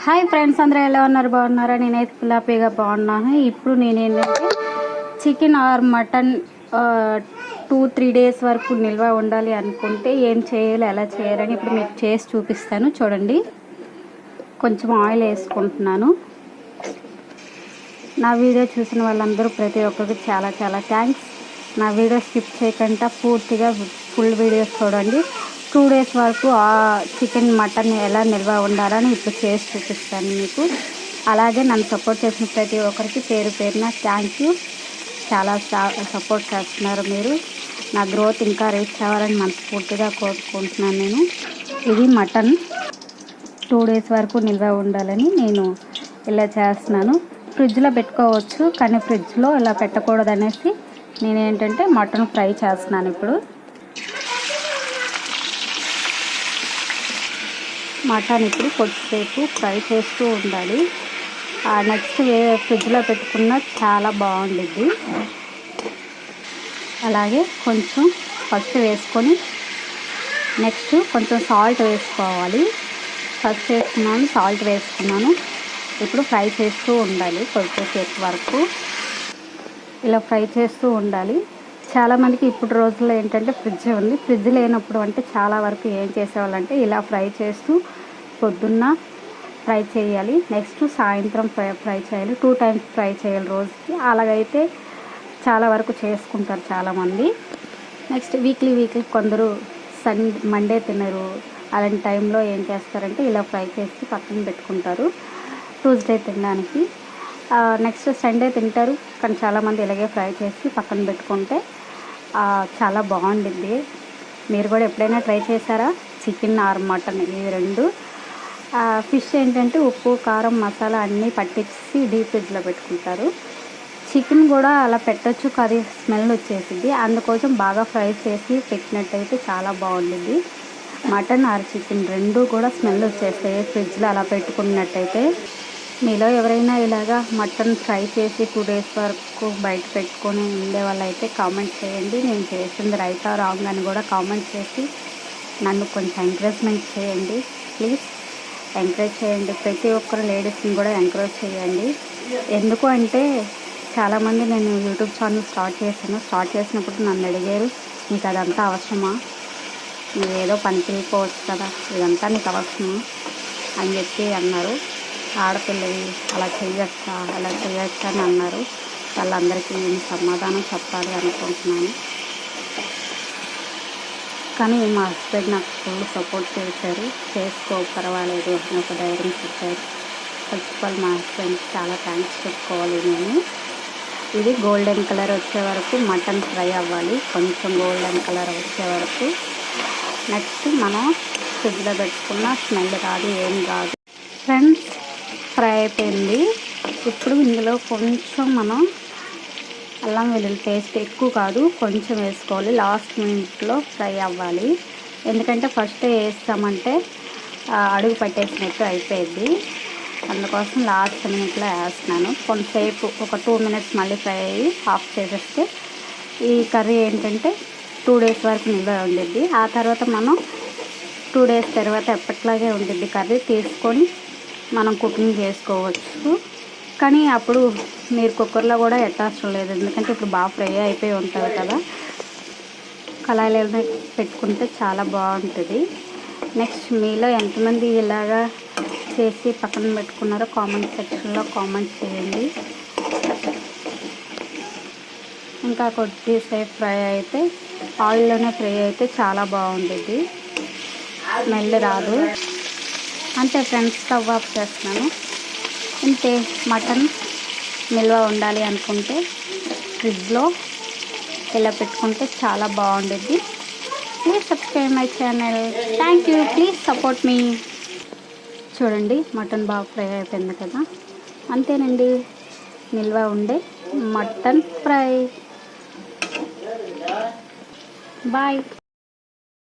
Hi friends, అందరూ ఎలా ఉన్నారు? బాగున్నారా? నేనైతే పిల్లాపీగా బాగున్నాను. ఇప్పుడు నేనేంటంటే చికెన్ ఆర్ మటన్ 2-3 డేస్ వరకు నిల్వ ఉండాలి అనుకుంటే ఏం చేయాలి, ఎలా చేయాలని ఇప్పుడు మీకు చేసి చూపిస్తాను. చూడండి, కొంచెం ఆయిల్ వేసుకుంటున్నాను. నా వీడియో చూసిన వాళ్ళందరూ ప్రతి ఒక్కరికి చాలా చాలా థ్యాంక్స్. నా వీడియో స్కిప్ చేయకుండా పూర్తిగా ఫుల్ వీడియోస్ చూడండి. 2 డేస్ వరకు ఆ చికెన్ మటన్ ఎలా నిల్వ ఉండాలని ఇప్పుడు చేసి చూపిస్తాను మీకు. అలాగే నన్ను సపోర్ట్ చేసిన ప్రతి ఒక్కరికి పేరు పేరున థ్యాంక్ యూ. చాలా సపోర్ట్ చేస్తున్నారు మీరు. నా గ్రోత్ ఇంకా రీచ్ అవ్వాలని మనస్ఫూర్తిగా కోరుకుంటున్నాను నేను. ఇది మటన్ 2 డేస్ వరకు నిల్వ ఉండాలని నేను ఇలా చేస్తున్నాను. ఫ్రిడ్జ్లో పెట్టుకోవచ్చు, కానీ ఫ్రిడ్జ్లో ఇలా పెట్టకూడదు అనేసి నేనేంటంటే మటన్ ఫ్రై చేస్తున్నాను. ఇప్పుడు మటన్ ఇప్పుడు కొద్దిసేపు ఫ్రై చేస్తూ ఉండాలి. నెక్స్ట్ ఫ్రిడ్జ్లో పెట్టుకున్న చాలా బాగుండిద్ది. అలాగే కొంచెం ఫస్ట్ వేసుకొని నెక్స్ట్ కొంచెం సాల్ట్ వేసుకోవాలి. ఫస్ట్ వేసుకున్నాను, సాల్ట్ వేసుకున్నాను. ఇప్పుడు ఫ్రై చేస్తూ ఉండాలి కొద్దిసేపు వరకు. ఇలా ఫ్రై చేస్తూ ఉండాలి. చాలామందికి ఇప్పుడు రోజుల్లో ఏంటంటే ఫ్రిడ్జ్ ఉంది. ఫ్రిడ్జ్ లేనప్పుడు అంటే చాలా వరకు ఏం చేసేవాళ్ళంటే ఇలా ఫ్రై చేస్తూ పొద్దున్న ఫ్రై చేయాలి, నెక్స్ట్ సాయంత్రం ఫ్రై చేయాలి. 2 టైమ్స్ ఫ్రై చేయాలి రోజుకి. అలాగైతే చాలా వరకు చేసుకుంటారు చాలామంది. నెక్స్ట్ వీక్లీ కొందరు మండే తినరు. అలాంటి టైంలో ఏం చేస్తారంటే ఇలా ఫ్రై చేసి పక్కన పెట్టుకుంటారు ట్యూస్డే తినడానికి. నెక్స్ట్ సండే తింటారు, కానీ చాలామంది ఇలాగే ఫ్రై చేసి పక్కన పెట్టుకుంటే చాలా బాగుండిద్ది. మీరు కూడా ఎప్పుడైనా ట్రై చేశారా? చికెన్ ఆర్ మటన్ ఇవి రెండు. ఫిష్ ఏంటంటే ఉప్పు, కారం, మసాలా అన్నీ పట్టించి డీప్ ఫ్రిడ్జ్లో పెట్టుకుంటారు. చికెన్ కూడా అలా పెట్టచ్చు, కర్రీ స్మెల్ వచ్చేసింది. అందుకోసం బాగా ఫ్రై చేసి పెట్టినట్టయితే చాలా బాగుండిద్ది. మటన్ ఆర్ చికెన్ రెండు కూడా స్మెల్ వచ్చేస్తాయి ఫ్రిడ్జ్లో అలా పెట్టుకున్నట్టయితే. మీలో ఎవరైనా ఇలాగా మటన్ ఫ్రై చేసి 2 డేస్ వరకు బయట పెట్టుకొని ఉండే వాళ్ళైతే కామెంట్ చేయండి. నేను చేసింది రైటా రాంగ్ అని కూడా కామెంట్ చేసి నన్ను కొంచెం ఎంకరేజ్మెంట్ చేయండి ప్లీజ్. ఎంకరేజ్ చేయండి, ప్రతి ఒక్కరు లేడీస్ని కూడా ఎంకరేజ్ చేయండి. ఎందుకు అంటే చాలామంది నేను యూట్యూబ్ ఛానల్ స్టార్ట్ చేసినప్పుడు నన్ను అడిగారు, నీకు అదంతా అవసరమా, నువ్వు ఏదో పనికి వెళ్ళిపోవచ్చు కదా, ఇదంతా నీకు అవసరమా అని చెప్పి అన్నారు. ఆడపిల్లవి అలా చేయొచ్చా అని అన్నారు. వాళ్ళందరికీ నేను సమాధానం చెప్పాలి అనుకుంటున్నాను. కానీ మా హస్బెండ్ నాకు ఫుల్ సపోర్ట్ చేశారు. చేసుకో, పర్వాలేదు అని ఒక ధైర్యం చెప్పారు. ఫస్ట్ ఆఫ్ ఆల్ మా హస్బెండ్ చాలా థ్యాంక్స్ చెప్పుకోవాలి నేను. ఇది గోల్డెన్ కలర్ వచ్చే వరకు మటన్ ఫ్రై అవ్వాలి, కొంచెం గోల్డెన్ కలర్ వచ్చే వరకు. నెక్స్ట్ మనం ఫ్రిడ్జ్లో పెట్టుకున్న స్మెల్ రాదు, ఏం రాదు. ఫ్రెండ్స్, ఫ్రై అయిపోయింది. ఇప్పుడు ఇందులో కొంచెం మనం అల్లం వెల్లుల్లి పేస్ట్, ఎక్కువ కాదు కొంచెం వేసుకోవాలి. లాస్ట్ మినిట్లో ఫ్రై అవ్వాలి. ఎందుకంటే ఫస్ట్ వేస్తామంటే అడుగు పట్టేసినట్టు అయిపోయింది. అందుకోసం లాస్ట్ మినిట్లో వేస్తున్నాను. కొంతసేపు ఒక 2 మినిట్స్ మళ్ళీ ఫ్రై అయ్యి ఆఫ్ చేసేస్తే ఈ కర్రీ ఏంటంటే 2 డేస్ వరకు నిల్వ ఉండిద్ది. ఆ తర్వాత మనం 2 డేస్ తర్వాత ఎప్పట్లాగే ఉండిద్ది కర్రీ, తీసుకొని మనం కుకింగ్ చేసుకోవచ్చు. కానీ అప్పుడు మీరు కుక్కర్లో కూడా ఎట్టవసరం లేదు, ఎందుకంటే ఇప్పుడు బాగా ఫ్రై అయిపోయి ఉంటుంది కదా. కళాయిలో పెట్టుకుంటే చాలా బాగుంటుంది. నెక్స్ట్ మీలో ఎంతమంది ఇలాగా చేసి పక్కన పెట్టుకున్నారో కామెంట్ సెక్షన్లో కామెంట్ చేయండి. ఇంకా కొద్దిసేపు ఫ్రై అయితే, ఆయిల్లోనే ఫ్రై అయితే చాలా బాగుంటుంది, స్మెల్ రాదు. అంతే ఫ్రెండ్స్, స్టవ్ ఆఫ్ చేస్తున్నాను. ఇంతే. మటన్ నిల్వ ఉండాలి అనుకుంటే ఫ్రిడ్జ్లో ఇలా పెట్టుకుంటే చాలా బాగుంటుంది. Please subscribe my channel. Thank you, please support me. చూడండి, మటన్ బాగా ఫ్రై అయిపోయింది కదా. అంతేనండి, నిల్వ ఉండే మటన్ ఫ్రై. బాయ్.